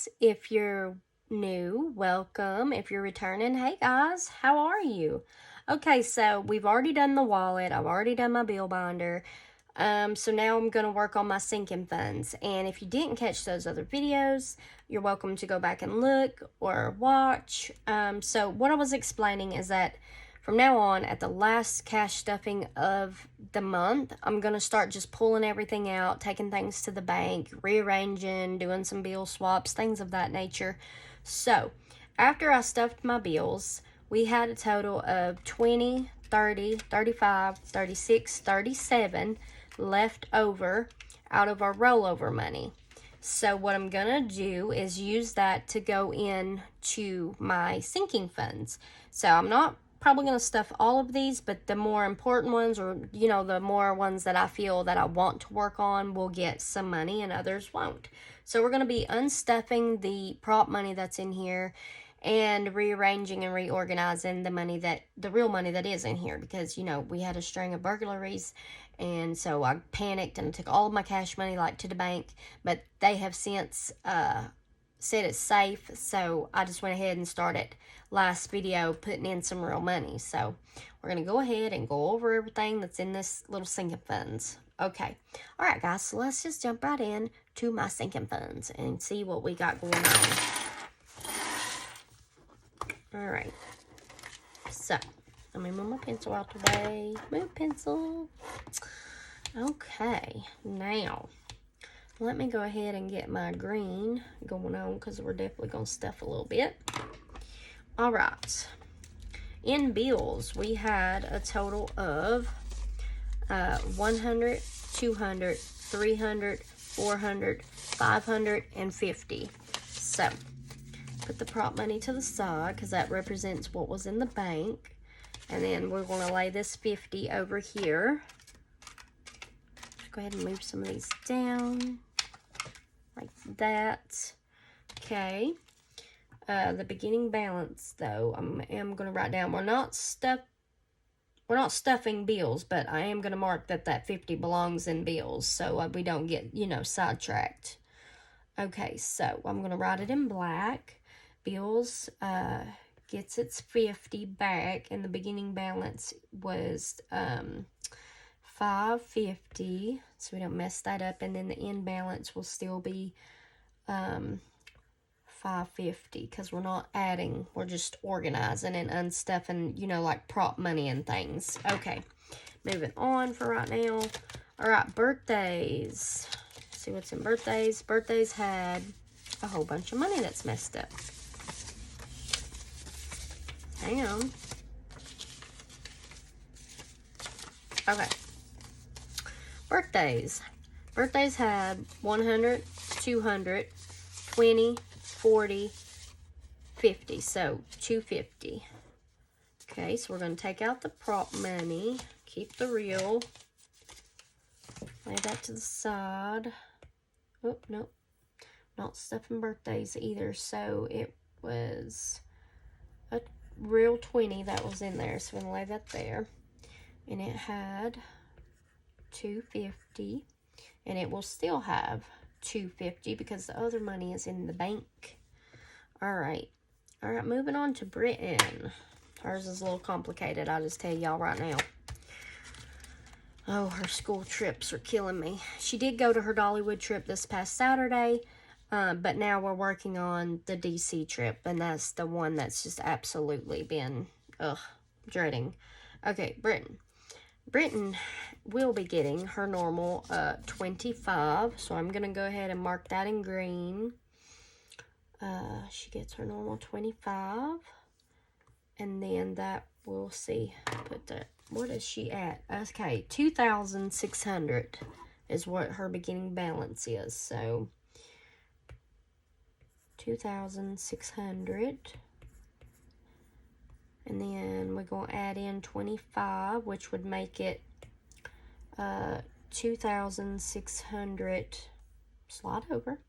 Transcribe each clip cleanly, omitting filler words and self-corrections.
guys. If you're new, welcome. If you're returning, hey guys, how are you? Okay, so we've already done the wallet. I've already done my bill binder. So now I'm going to work on my sinking funds. And if you didn't catch those other videos, you're welcome to go back and look or watch. So what I was explaining is that from now on, at the last cash stuffing of the month, I'm going to start just pulling everything out, taking things to the bank, rearranging, doing some bill swaps, things of that nature. So, after I stuffed my bills, we had a total of 20, 30, 35, 36, 37 left over out of our rollover money. So what I'm going to do is use that to go into my sinking funds. So I'm not probably going to stuff all of these, but the more important ones, or the more ones that I feel that I want to work on, will get some money and others won't. So we're going to be unstuffing the prop money that's in here and rearranging and reorganizing the real money that is in here, because we had a string of burglaries, and so I panicked and took all of my cash money to the bank, but they have since said it's safe, so I just went ahead and started last video putting in some real money. So we're going to go ahead and go over everything that's in this little sinking funds. Okay, all right guys, so let's just jump right in to my sinking funds and see what we got going on. All right, so let me move my pencil out the way. Move pencil. Okay, now let me go ahead and get my green going on, because we're definitely going to stuff a little bit. All right. In bills, we had a total of 100, 200, 300, 400, 550. So, put the prop money to the side, because that represents what was in the bank. And then we're going to lay this 50 over here. Go ahead and move some of these down like that. Okay. The beginning balance, though, I am going to write down. We're not stuffing bills, but I am going to mark that 50 belongs in bills, so we don't get sidetracked. Okay, so I'm going to write it in black. Bills gets its 50 back, and the beginning balance was 550, so we don't mess that up, and then the end balance will still be 550, because we're not adding, we're just organizing and unstuffing, like prop money and things. Okay, moving on for right now. All right, birthdays. Let's see what's in birthdays. Birthdays had a whole bunch of money that's messed up. Hang on. Okay. Birthdays. Birthdays had 100, 200, 20, 40, 50. So 250. Okay, so we're going to take out the prop money. Keep the real. Lay that to the side. Oh, no. Not stuffing birthdays either. So it was a real 20 that was in there. So we're going to lay that there. And it had 250, and it will still have 250 because the other money is in the bank. All right, moving on to Britain. Hers is a little complicated, I'll just tell y'all right now. Oh, her school trips are killing me. She did go to her Dollywood trip this past Saturday, but now we're working on the DC trip, and that's the one that's just absolutely been dreading. Okay, Britain will be getting her normal 25, so I'm going to go ahead and mark that in green. She gets her normal 25, and then that, we'll see, what is she at? Okay, 2,600 is what her beginning balance is, so 2,600. And then we're going to add in 25, which would make it 2,600, slide over,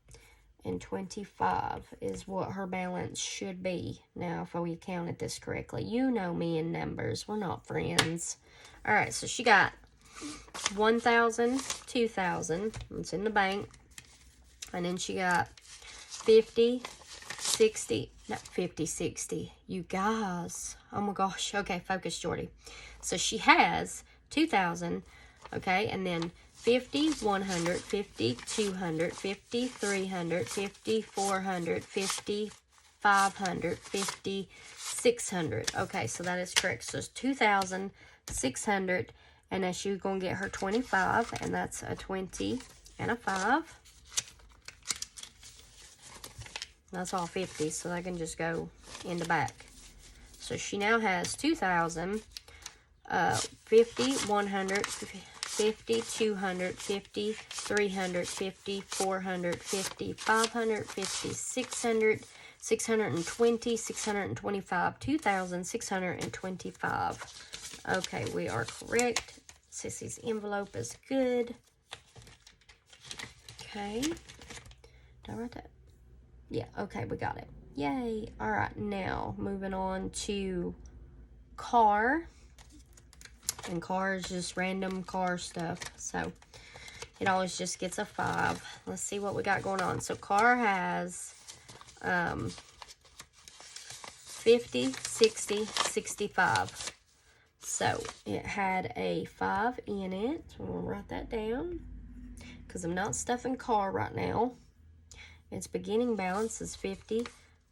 and 25 is what her balance should be. Now, if we counted this correctly, you know me in numbers. We're not friends. All right, so she got 1,000, 2,000. It's in the bank. And then she got 50, 60, not 50, 60. You guys. Oh my gosh. Okay, focus, Jordy. So she has 2,000, okay, and then 50, 100, 50, 200, 50, 300, 50, 400, 50, 500, 50, 600. Okay, so that is correct. So it's 2,600, and then she's going to get her 25, and that's a 20 and a 5. That's all 50, so I can just go in the back. So she now has 2,000, 50, 100, 50, 200, 50, 300, 50, 400, 50, 500, 50, 600, 620, 625, 2,625. Okay, we are correct. Sissy's envelope is good. Okay. Did I write that? Yeah, okay, we got it. Yay. All right, now moving on to car. And car is just random car stuff. So it always just gets a 5. Let's see what we got going on. So car has 50, 60, 65. So it had a 5 in it. So I'm going to write that down because I'm not stuffing car right now. Its beginning balance is 50,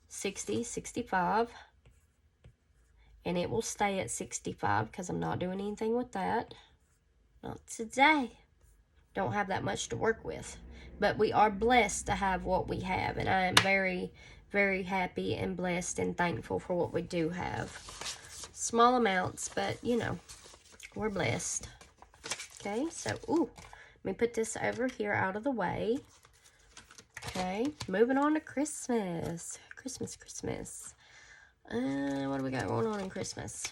60, 65. And it will stay at 65 because I'm not doing anything with that. Not today. Don't have that much to work with. But we are blessed to have what we have. And I am very, very happy and blessed and thankful for what we do have. Small amounts, but, you know, we're blessed. Okay, so, ooh, let me put this over here out of the way. Okay, moving on to Christmas. Christmas. What do we got going on in Christmas?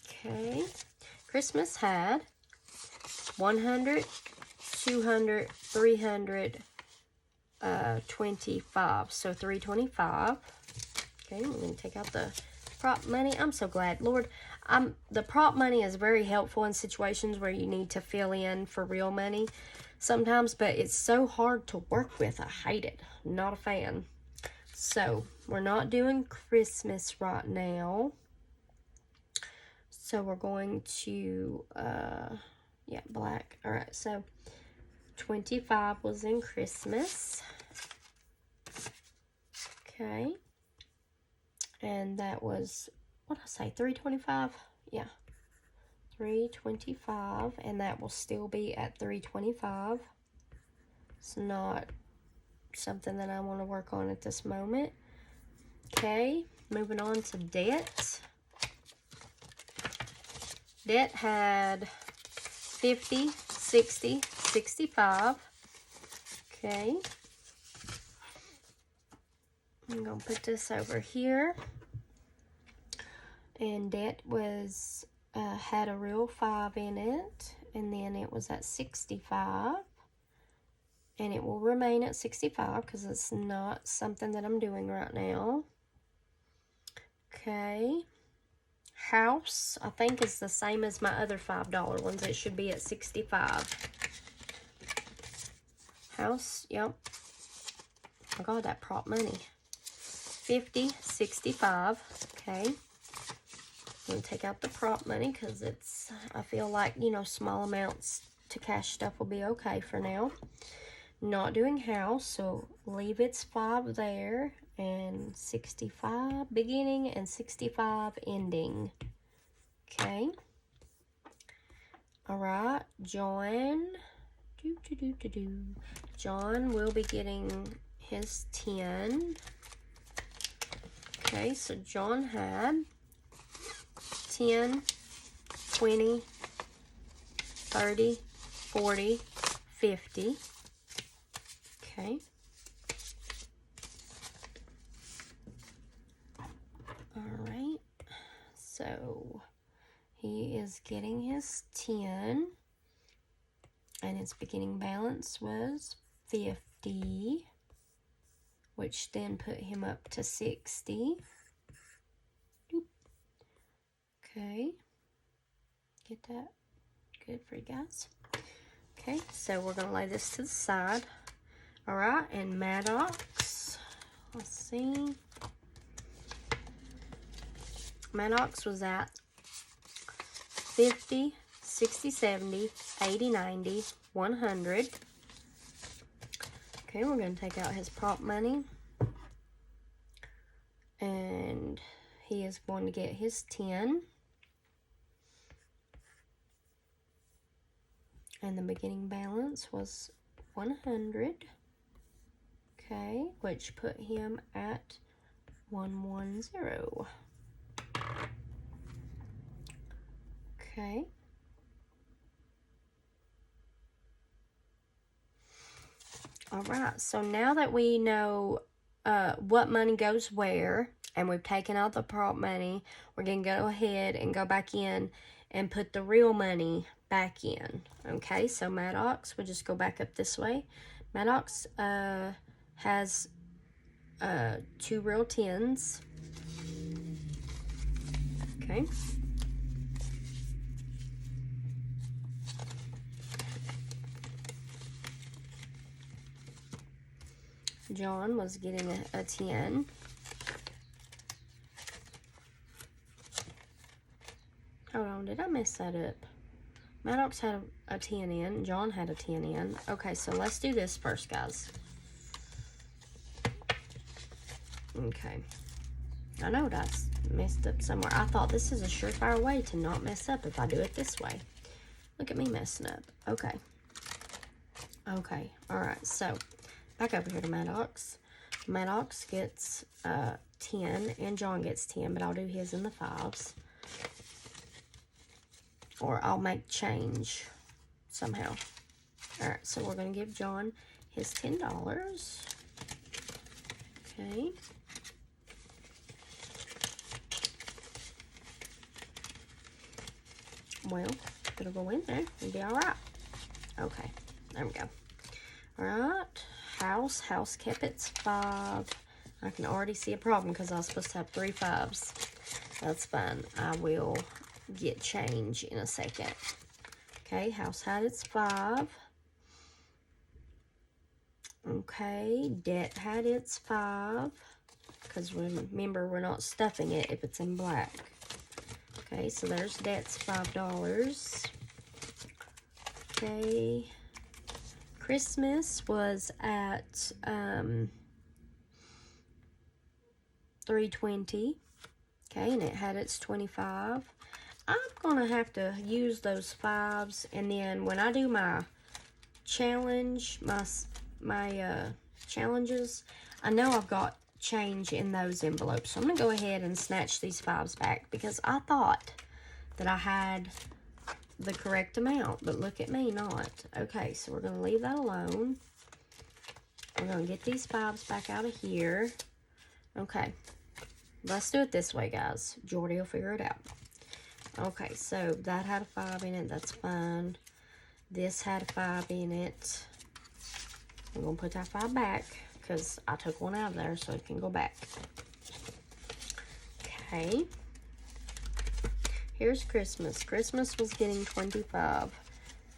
Okay. Christmas had 100, 200, 300, 25. So 325. Okay, I'm going to take out the prop money. I'm so glad. Lord, the prop money is very helpful in situations where you need to fill in for real money sometimes, but it's so hard to work with. I hate it. I'm not a fan. So, we're not doing Christmas right now. So, we're going to, yeah, black. All right, so 25 was in Christmas. Okay. And that was, what did I say, 325? Yeah, 325. And that will still be at 325. It's not something that I want to work on at this moment. Okay, moving on to debt. Debt had 50, 60, 65. Okay. I'm going to put this over here. And debt was, had a real 5 in it. And then it was at 65. And it will remain at 65 because it's not something that I'm doing right now. Okay. House, I think, is the same as my other $5 ones. It should be at 65. House, yep. Oh God, that prop money. 50, 65. Okay. I'm going to take out the prop money because it's, I feel like, you know, small amounts to cash stuff will be okay for now. Not doing house, so leave its 5 there, and 65 beginning and 65 ending. Okay. All right, John. John will be getting his 10. Okay, so John had 10, 20, 30, 40, 50. Okay. All right. So he is getting his 10. And its beginning balance was 50. Which then put him up to 60. Okay. Get that? Good for you guys. Okay, so we're going to lay this to the side. All right, and Maddox, let's see. Maddox was at 50, 60, 70, 80, 90, 100. Okay, we're going to take out his prop money. And he is going to get his 10. And the beginning balance was 100. Okay, which put him at 110. Okay. All right, so now that we know what money goes where, and we've taken out the prop money, we're going to go ahead and go back in and put the real money back in. Okay, so Maddox, we'll just go back up this way. Maddox has 2 real 10s. Okay. John was getting a 10. Hold on, did I mess that up? Maddox had a 10 in. John had a 10 in. Okay, so let's do this first, guys. Okay. I know that's messed up somewhere. I thought this is a surefire way to not mess up if I do it this way. Look at me messing up. Okay. Okay, alright, so back over here to Maddox. Maddox gets 10 and John gets 10, but I'll do his in the 5s. Or I'll make change somehow. Alright, so we're going to give John his $10. Okay. Well, it'll go in there. It'll be alright. Okay, there we go. Alright, house kept its 5. I can already see a problem because I was supposed to have 3 5s. That's fine. I will get change in a second. Okay, house had its 5. Okay, debt had its 5. Because remember, we're not stuffing it if it's in black. Okay, so there's debt's $5. Okay. Christmas was at 320. Okay, and it had its 25. I'm gonna have to use those 5s, and then when I do my challenge, my challenges, I know I've got change in those envelopes. So I'm gonna go ahead and snatch these 5s back because I thought that I had the correct amount, but look at me not. Okay, so we're gonna leave that alone. We're gonna get these 5s back out of here. Okay, let's do it this way, guys. Jordy will figure it out. Okay, so that had a 5 in it. That's fine. This had a 5 in it. I'm gonna put that 5 back because I took one out of there so it can go back. Okay. Here's Christmas. Christmas was getting 25,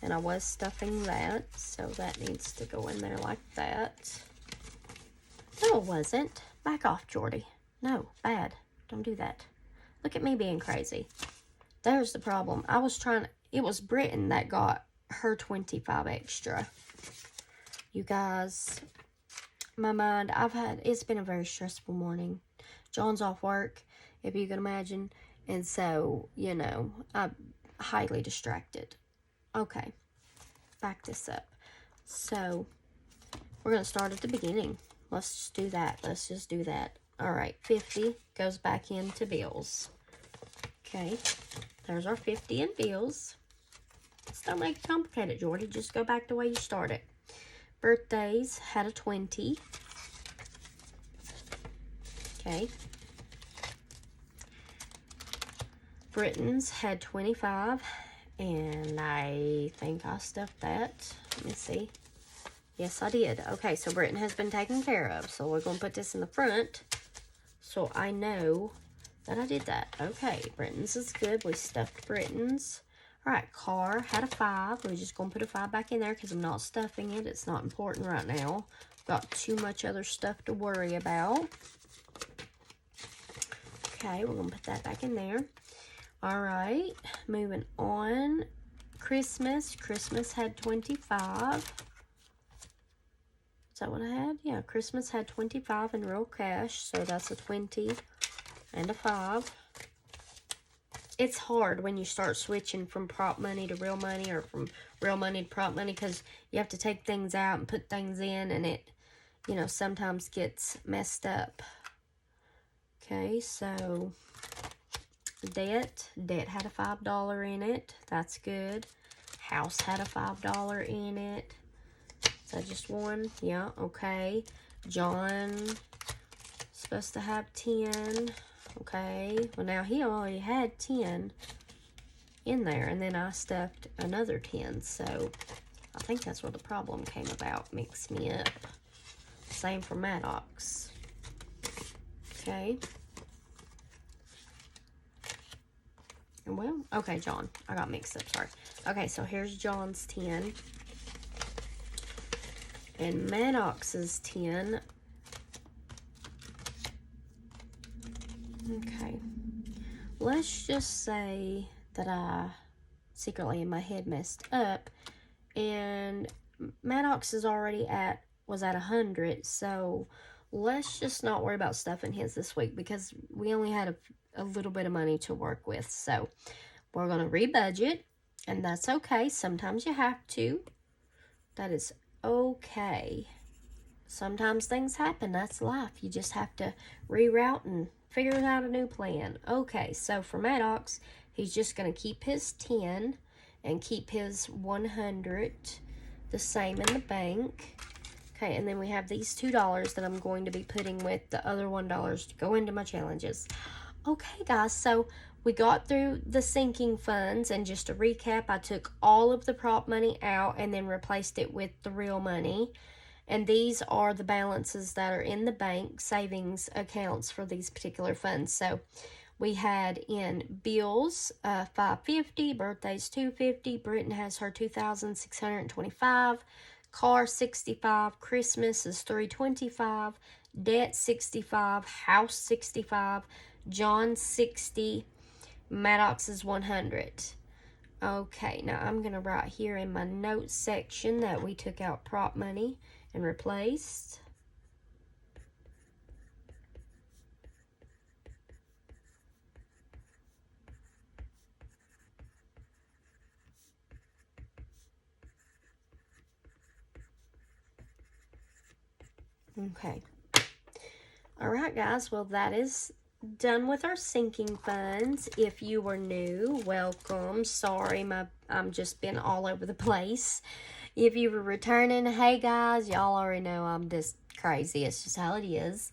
and I was stuffing that, so that needs to go in there like that. No, it wasn't. Back off, Jordy. No, bad. Don't do that. Look at me being crazy. There's the problem. I was trying, it was Britton that got her 25 extra. You guys, my mind, it's been a very stressful morning. John's off work, if you can imagine. And so, you know, I'm highly distracted. Okay, back this up. So, we're going to start at the beginning. Let's just do that. Let's just do that. All right, 50 goes back into bills. Okay, there's our 50 in bills. Let's don't make it complicated, Jordy. Just go back the way you started. Birthdays had a 20. Okay. Britton's had 25, and I think I stuffed that. Let me see. Yes, I did. Okay, so Britton has been taken care of. So we're going to put this in the front so I know that I did that. Okay, Britton's is good. We stuffed Britton's. All right, car had a 5. We're just going to put a 5 back in there because I'm not stuffing it. It's not important right now. got too much other stuff to worry about. Okay, we're going to put that back in there. All right, moving on. Christmas. Christmas had 25. Is that what I had? Yeah, Christmas had 25 in real cash, so that's a 20 and a 5. It's hard when you start switching from prop money to real money, or from real money to prop money, because you have to take things out and put things in, and it, you know, sometimes gets messed up. Okay, so debt had a $5 in it. That's good. House had a $5 in it. Is that just one? Yeah, okay. John supposed to have 10. Okay, well now he already had 10 in there, and then I stuffed another 10, so I think that's where the problem came about. Mixed me up. Same for Maddox. Okay. Well, okay, John. I got mixed up, sorry. Okay, so here's John's 10. And Maddox's 10. Okay. Let's just say that I secretly in my head messed up. And Maddox is already was at 100. So let's just not worry about stuffing his this week, because we only had a little bit of money to work with. So we're going to rebudget, and that's okay. Sometimes you have to. That is okay. Sometimes things happen. That's life. You just have to reroute and figure out a new plan. Okay, so for Maddox, he's just going to keep his 10 and keep his 100 the same in the bank. Okay, and then we have these $2 that I'm going to be putting with the other $1 to go into my challenges. Okay, guys, so we got through the sinking funds, and just to recap, I took all of the prop money out and then replaced it with the real money. And these are the balances that are in the bank savings accounts for these particular funds. So we had in bills, $550, birthdays $250, Britton has her $2,625, car $65, Christmas is $325, debt $65, house $65, John $60, Maddox is $100. Okay, now I'm going to write here in my notes section that we took out prop money and replaced. Okay. All right, guys. Well, that is done with our sinking funds. If you were new, welcome. Sorry, I'm just been all over the place. If you were returning, hey guys, y'all already know I'm just crazy. It's just how it is.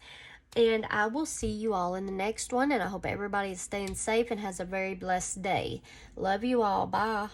And I will see you all in the next one, and I hope everybody is staying safe and has a very blessed day. Love you all. Bye.